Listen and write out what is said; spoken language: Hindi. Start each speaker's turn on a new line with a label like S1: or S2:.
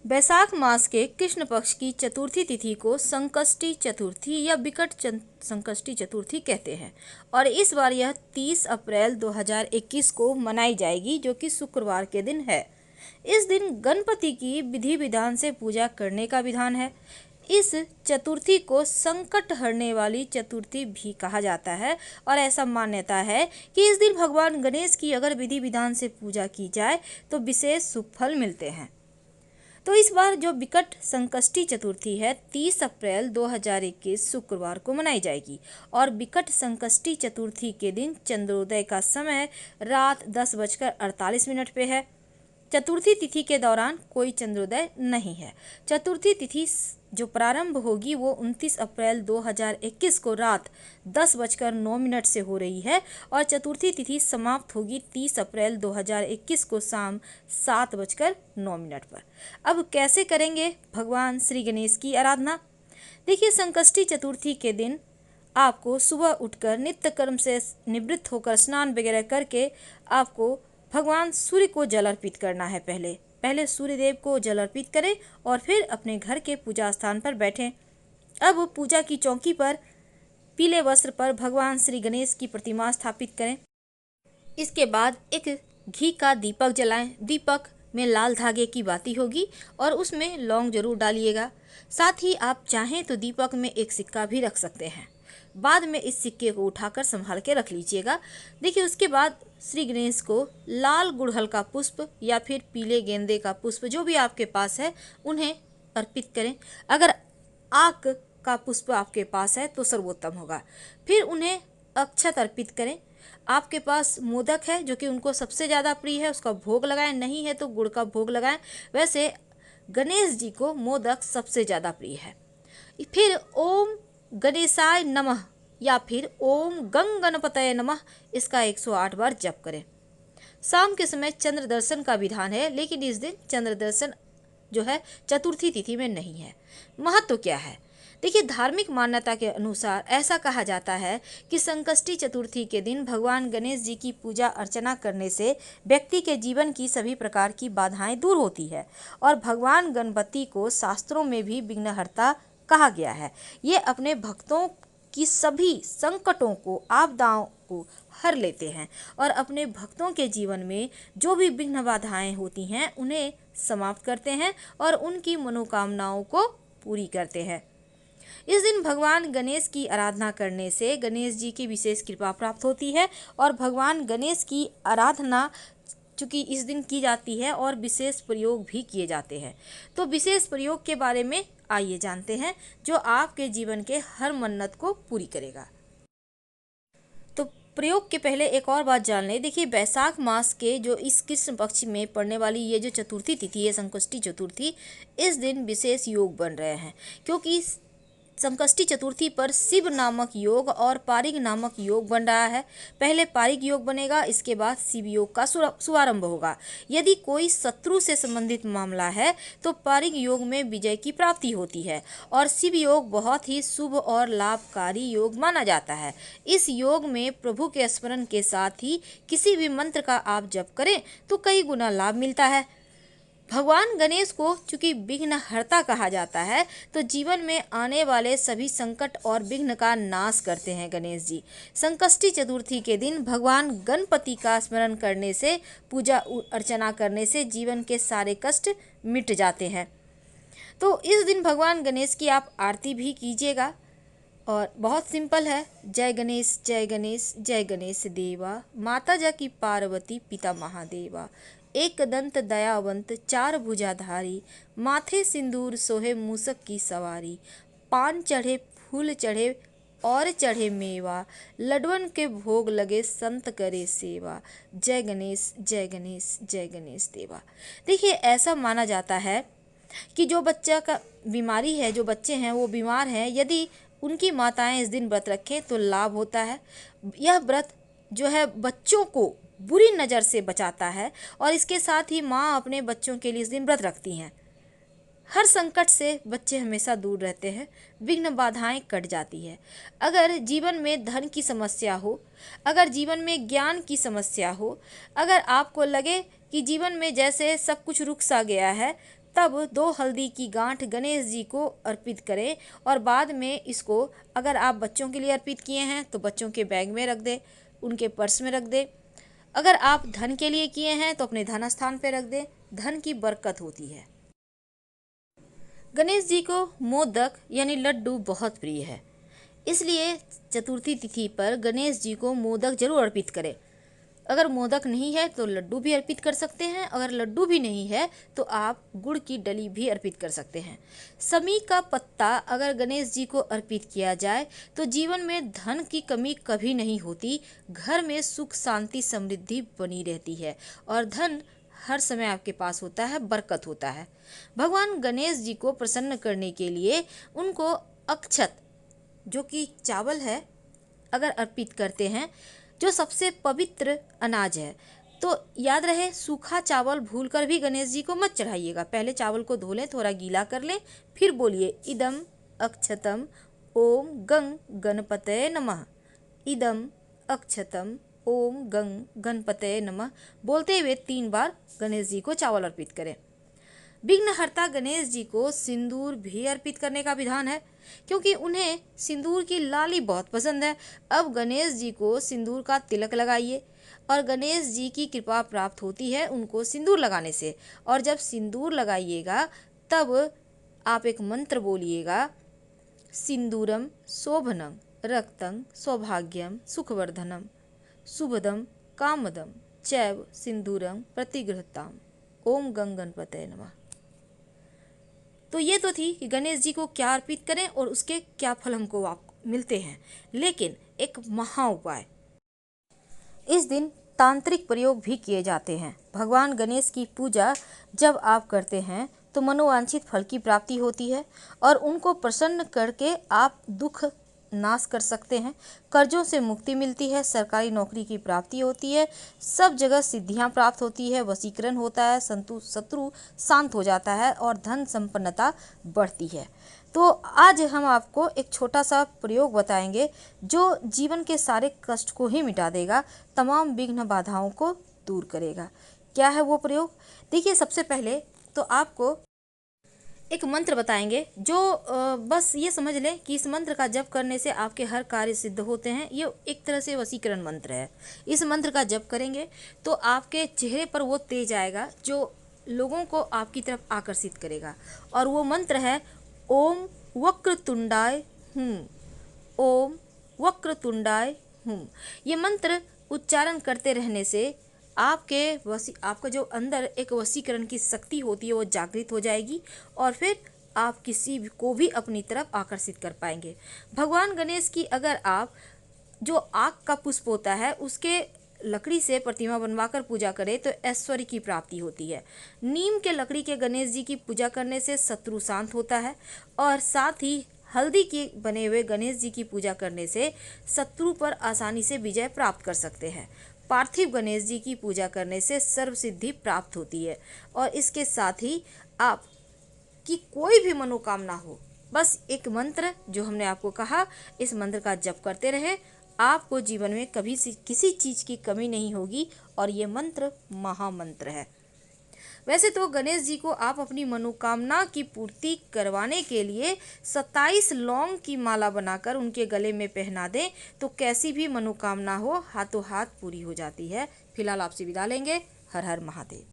S1: बैसाख मास के कृष्ण पक्ष की चतुर्थी तिथि को संकष्टी चतुर्थी या संकष्टी चतुर्थी कहते हैं और इस बार यह 30 अप्रैल 2021 को मनाई जाएगी, जो कि शुक्रवार के दिन है। इस दिन गणपति की विधि विधान से पूजा करने का विधान है। इस चतुर्थी को संकट हरने वाली चतुर्थी भी कहा जाता है और ऐसा मान्यता है कि इस दिन भगवान गणेश की अगर विधि विधान से पूजा की जाए तो विशेष शुभ फल मिलते हैं। तो इस बार जो विकट संकष्टी चतुर्थी है 30 अप्रैल 2021 शुक्रवार को मनाई जाएगी और विकट संकष्टी चतुर्थी के दिन चंद्रोदय का समय रात 10:48 पे है। चतुर्थी तिथि के दौरान कोई चंद्रोदय नहीं है। चतुर्थी तिथि जो प्रारंभ होगी वो 29 अप्रैल 2021 को रात 10:09 से हो रही है और चतुर्थी तिथि समाप्त होगी 30 अप्रैल 2021 को शाम 7:09 पर। अब कैसे करेंगे भगवान श्री गणेश की आराधना? देखिए, संकष्टी चतुर्थी के दिन आपको सुबह उठकर नित्य कर्म से निवृत्त होकर स्नान वगैरह करके आपको भगवान सूर्य को जल अर्पित करना है। पहले सूर्य देव को जल अर्पित करें और फिर अपने घर के पूजा स्थान पर बैठें। अब पूजा की चौकी पर पीले वस्त्र पर भगवान श्री गणेश की प्रतिमा स्थापित करें। इसके बाद एक घी का दीपक जलाएं। दीपक में लाल धागे की बाती होगी और उसमें लौंग जरूर डालिएगा। साथ ही आप चाहें तो दीपक में एक सिक्का भी रख सकते हैं। बाद में इस सिक्के को उठाकर संभाल के रख लीजिएगा। देखिए, उसके बाद श्री गणेश को लाल गुड़हल का पुष्प या फिर पीले गेंदे का पुष्प जो भी आपके पास है उन्हें अर्पित करें। अगर आक का पुष्प आपके पास है तो सर्वोत्तम होगा। फिर उन्हें अक्षत अर्पित करें। आपके पास मोदक है जो कि उनको सबसे ज़्यादा प्रिय है, उसका भोग लगाएं। नहीं है तो गुड़ का भोग लगाएं। वैसे गणेश जी को मोदक सबसे ज़्यादा प्रिय है। फिर ओम गणेशाय नमः या फिर ओम गंग गणपतये नमः इसका 108 बार जप करें। शाम के समय चंद्र दर्शन का विधान है, लेकिन इस दिन चंद्र दर्शन जो है चतुर्थी तिथि में नहीं है। महत्व क्या है? देखिए, धार्मिक मान्यता के अनुसार ऐसा कहा जाता है कि संकष्टी चतुर्थी के दिन भगवान गणेश जी की पूजा अर्चना करने से व्यक्ति के जीवन की सभी प्रकार की बाधाएं दूर होती है और भगवान गणपति को शास्त्रों में भी विघ्नहर्ता कहा गया है। ये अपने भक्तों की सभी संकटों को, आपदाओं को हर लेते हैं और अपने भक्तों के जीवन में जो भी विघ्न बाधाएं होती हैं उन्हें समाप्त करते हैं और उनकी मनोकामनाओं को पूरी करते हैं। इस दिन भगवान गणेश की आराधना करने से गणेश जी की विशेष कृपा प्राप्त होती है और भगवान गणेश की आराधना चूँकि इस दिन की जाती है और विशेष प्रयोग भी किए जाते हैं। तो विशेष प्रयोग के बारे में आइए जानते हैं जो आपके जीवन के हर मन्नत को पूरी करेगा। तो प्रयोग के पहले एक और बात जान लें। देखिए, बैसाख मास के जो इस कृष्ण पक्ष में पड़ने वाली ये जो चतुर्थी तिथि है, संकष्टी चतुर्थी, इस दिन विशेष योग बन रहे हैं क्योंकि संकष्टी चतुर्थी पर शिव नामक योग और पारिग नामक योग बन रहा है। पहले पारिग योग बनेगा, इसके बाद शिव योग का शुभारंभ होगा। यदि कोई शत्रु से संबंधित मामला है तो पारिग योग में विजय की प्राप्ति होती है और शिव योग बहुत ही शुभ और लाभकारी योग माना जाता है। इस योग में प्रभु के स्मरण के साथ ही किसी भी मंत्र का आप जप करें तो कई गुना लाभ मिलता है। भगवान गणेश को चूंकि विघ्नहर्ता कहा जाता है तो जीवन में आने वाले सभी संकट और विघ्न का नाश करते हैं गणेश जी। संकष्टी चतुर्थी के दिन भगवान गणपति का स्मरण करने से, पूजा अर्चना करने से जीवन के सारे कष्ट मिट जाते हैं। तो इस दिन भगवान गणेश की आप आरती भी कीजिएगा और बहुत सिंपल है। जय गणेश जय गणेश जय गणेश देवा, माता जा की पार्वती पिता महादेवा, एक दंत दयावंत चार भुजाधारी, माथे सिंदूर सोहे मूसक की सवारी, पान चढ़े फूल चढ़े और चढ़े मेवा, लडवन के भोग लगे संत करे सेवा, जय गणेश जय गणेश जय गणेश देवा। देखिए, ऐसा माना जाता है कि जो बच्चा का बीमारी है, जो बच्चे हैं वो बीमार हैं, यदि उनकी माताएं इस दिन व्रत रखें तो लाभ होता है। यह व्रत जो है बच्चों को बुरी नज़र से बचाता है और इसके साथ ही माँ अपने बच्चों के लिए इस दिन व्रत रखती हैं। हर संकट से बच्चे हमेशा दूर रहते हैं, विघ्न बाधाएं कट जाती है। अगर जीवन में धन की समस्या हो, अगर जीवन में ज्ञान की समस्या हो, अगर आपको लगे कि जीवन में जैसे सब कुछ रुक सा गया है, तब 2 हल्दी की गांठ गणेश जी को अर्पित करें और बाद में इसको अगर आप बच्चों के लिए अर्पित किए हैं तो बच्चों के बैग में रख दें, उनके पर्स में रख दें। अगर आप धन के लिए किए हैं तो अपने धन स्थान पे रख दें, धन की बरकत होती है। गणेश जी को मोदक यानी लड्डू बहुत प्रिय है, इसलिए चतुर्थी तिथि पर गणेश जी को मोदक जरूर अर्पित करें। अगर मोदक नहीं है तो लड्डू भी अर्पित कर सकते हैं, अगर लड्डू भी नहीं है तो आप गुड़ की डली भी अर्पित कर सकते हैं। समी का पत्ता अगर गणेश जी को अर्पित किया जाए तो जीवन में धन की कमी कभी नहीं होती, घर में सुख शांति समृद्धि बनी रहती है और धन हर समय आपके पास होता है, बरकत होता है। भगवान गणेश जी को प्रसन्न करने के लिए उनको अक्षत जो कि चावल है अगर अर्पित करते हैं, जो सबसे पवित्र अनाज है, तो याद रहे सूखा चावल भूलकर भी गणेश जी को मत चढ़ाइएगा। पहले चावल को धो लें, थोड़ा गीला कर लें, फिर बोलिए इदम अक्षतम ओम गंग गणपतये नमः, इदम अक्षतम ओम गंग गणपतये नमः बोलते हुए 3 बार गणेश जी को चावल अर्पित करें। विघ्नहर्ता गणेश जी को सिंदूर भी अर्पित करने का विधान है, क्योंकि उन्हें सिंदूर की लाली बहुत पसंद है। अब गणेश जी को सिंदूर का तिलक लगाइए और गणेश जी की कृपा प्राप्त होती है उनको सिंदूर लगाने से। और जब सिंदूर लगाइएगा तब आप एक मंत्र बोलिएगा, सिंदूरम शोभनम रक्तं सौभाग्यम सुखवर्धनम शुभदम कामदम चैव सिंदूरम प्रतिगृहताम ओम गंग गणपतये नमः। तो ये तो थी कि गणेश जी को क्या अर्पित करें और उसके क्या फल हमको मिलते हैं, लेकिन एक महा उपाय, इस दिन तांत्रिक प्रयोग भी किए जाते हैं। भगवान गणेश की पूजा जब आप करते हैं तो मनोवांछित फल की प्राप्ति होती है और उनको प्रसन्न करके आप दुख नाश कर सकते हैं, कर्जों से मुक्ति मिलती है, सरकारी नौकरी की प्राप्ति होती है, सब जगह सिद्धियां प्राप्त होती है, वशीकरण होता है, शत्रु शांत हो जाता है और धन संपन्नता बढ़ती है। तो आज हम आपको एक छोटा सा प्रयोग बताएंगे जो जीवन के सारे कष्ट को ही मिटा देगा, तमाम विघ्न बाधाओं को दूर करेगा। क्या है वो प्रयोग? देखिए, सबसे पहले तो आपको एक मंत्र बताएंगे जो बस ये समझ लें कि इस मंत्र का जप करने से आपके हर कार्य सिद्ध होते हैं। ये एक तरह से वशीकरण मंत्र है। इस मंत्र का जप करेंगे तो आपके चेहरे पर वो तेज आएगा जो लोगों को आपकी तरफ आकर्षित करेगा। और वो मंत्र है ओम वक्रतुंडाय हूँ, ओम वक्रतुंडाय हूँ। ये मंत्र उच्चारण करते रहने से आपका जो अंदर एक वशीकरण की शक्ति होती है वो जागृत हो जाएगी और फिर आप किसी को भी अपनी तरफ आकर्षित कर पाएंगे। भगवान गणेश की अगर आप जो आक का पुष्प होता है उसके लकड़ी से प्रतिमा बनवाकर पूजा करें तो ऐश्वर्य की प्राप्ति होती है। नीम के लकड़ी के गणेश जी की पूजा करने से शत्रु शांत होता है और साथ ही हल्दी के बने हुए गणेश जी की पूजा करने से शत्रु पर आसानी से विजय प्राप्त कर सकते हैं। पार्थिव गणेश जी की पूजा करने से सर्व सिद्धि प्राप्त होती है और इसके साथ ही आप की कोई भी मनोकामना हो, बस एक मंत्र जो हमने आपको कहा, इस मंत्र का जप करते रहे, आपको जीवन में कभी किसी चीज़ की कमी नहीं होगी और ये मंत्र महामंत्र है। वैसे तो गणेश जी को आप अपनी मनोकामना की पूर्ति करवाने के लिए 27 लौंग की माला बनाकर उनके गले में पहना दें तो कैसी भी मनोकामना हो हाथों हाथ पूरी हो जाती है। फिलहाल आपसे विदा लेंगे। हर हर महादेव।